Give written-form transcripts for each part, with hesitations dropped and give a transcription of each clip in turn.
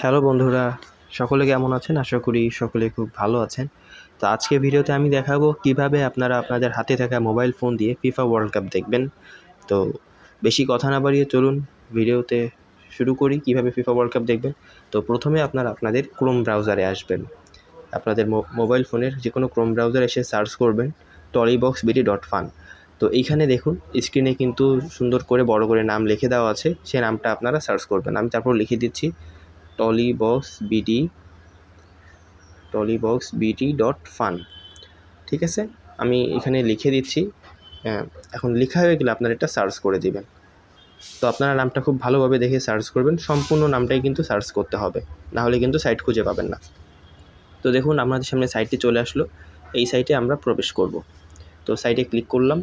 Hello বন্ধুরা, সকলে কেমন আছেন? আশা করি সকলে খুব ভালো আছেন। তো আজকের ভিডিওতে আমি দেখাবো কিভাবে আপনারা আপনাদের হাতে থাকা মোবাইল ফোন দিয়ে ফিফা ওয়ার্ল্ড কাপ দেখবেন। তো বেশি কথা না বাড়িয়ে চলুন ভিডিওতে শুরু করি কিভাবে ফিফা ওয়ার্ল্ড কাপ দেখবেন। তো প্রথমে আপনারা আপনাদের ক্রোম ব্রাউজারে আসবেন। আপনাদের মোবাইল ফোনের যে কোনো ক্রোম ব্রাউজারে এসে সার্চ করবেন tollyboxbd.fun। তো এইখানে দেখুন স্ক্রিনে কিন্তু সুন্দর করে বড় করে নাম লিখে দেওয়া আছে, সে নামটা আপনারা সার্চ করবেন। আমি তারপর লিখে দিচ্ছি tollyboxbd.fun। ঠিক আছে, আমি এখানে লিখে দিচ্ছি। এখন লেখা হয়ে গেলে আপনারা এটা সার্চ করে দিবেন। তো আপনারা নামটা খুব ভালোভাবে দেখে সার্চ করবেন, সম্পূর্ণ নামটাই কিন্তু সার্চ করতে হবে, নাহলে কিন্তু সাইট খুঁজে পাবেন না। তো দেখুন আমাদের সামনে সাইটটি চলে আসলো, এই সাইটে আমরা প্রবেশ করব। তো সাইটে ক্লিক করলাম,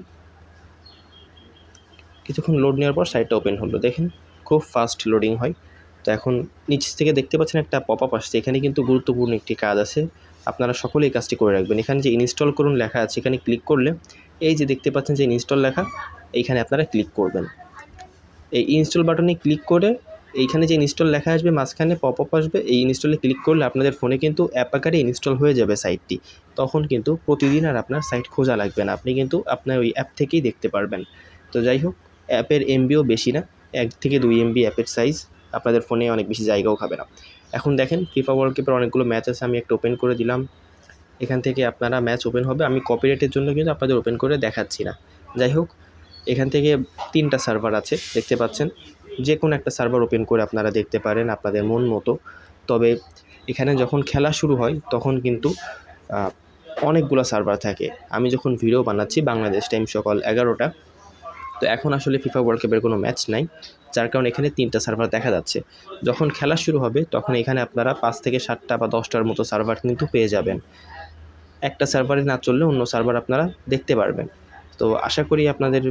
কিছুক্ষণ লোড নেওয়ার পর সাইটটা ওপেন হলো। দেখেন খুব ফাস্ট লোডিং হয়। তো এখন নিচ থেকে দেখতে পাচ্ছেন একটা পপ আপ আসছে, এখানে কিন্তু গুরুত্বপূর্ণ একটি কাজ আছে, আপনারা সকলেই কাজটি করে রাখবেন। এখানে যে ইনস্টল করুন লেখা আছে, এখানে ক্লিক করলে এই যে দেখতে পাচ্ছেন যে ইনস্টল লেখা, এইখানে আপনারা ক্লিক করবেন। এই ইনস্টল বাটনে ক্লিক করে এইখানে যে ইনস্টল লেখা আসবে মাঝখানে পপ আপ আসবে, এই ইনস্টলে ক্লিক করলে আপনাদের ফোনে কিন্তু অ্যাপ আকারে ইনস্টল হয়ে যাবে সাইটটি। তখন কিন্তু প্রতিদিন আর আপনার সাইট খোঁজা লাগবে না, আপনি কিন্তু আপনার ওই অ্যাপ থেকেই দেখতে পারবেন। তো যাই হোক, অ্যাপের এমবিও বেশি না, 1 থেকে 2 এমবি অ্যাপের সাইজ, আপনাদের ফোনে অনেক বেশি জায়গাও খাবে না। এখন দেখেন ফিফা ওয়ার্ল্ড কাপের অনেকগুলো ম্যাচ আছে, আমি একটা ওপেন করে দিলাম। এখান থেকে আপনারা ম্যাচ ওপেন হবে, আমি কপিরাইটের জন্য কিন্তু আপনাদের ওপেন করে দেখাচ্ছি না। যাই হোক, এখান থেকে 3টা সার্ভার আছে দেখতে পাচ্ছেন, যে কোনো একটা সার্ভার ওপেন করে আপনারা দেখতে পারেন আপনাদের মন মতো। তবে এখানে যখন খেলা শুরু হয় তখন কিন্তু অনেকগুলো সার্ভার থাকে। আমি যখন ভিডিও বানাচ্ছি বাংলাদেশ টাইম সকাল 11টা, তো এখন আসলে ফিফা ওয়ার্ল্ড কাপের কোনো ম্যাচ নাই, যার কারণে এখানে 3টা সার্ভার দেখা যাচ্ছে। যখন খেলা শুরু হবে তখন এখানে আপনারা 5 থেকে 7টা বা 10টার মতো সার্ভার কিন্তু পেয়ে যাবেন। একটা সার্ভারে না চললে অন্য সার্ভার আপনারা দেখতে পারবেন। তো আশা করি আপনাদের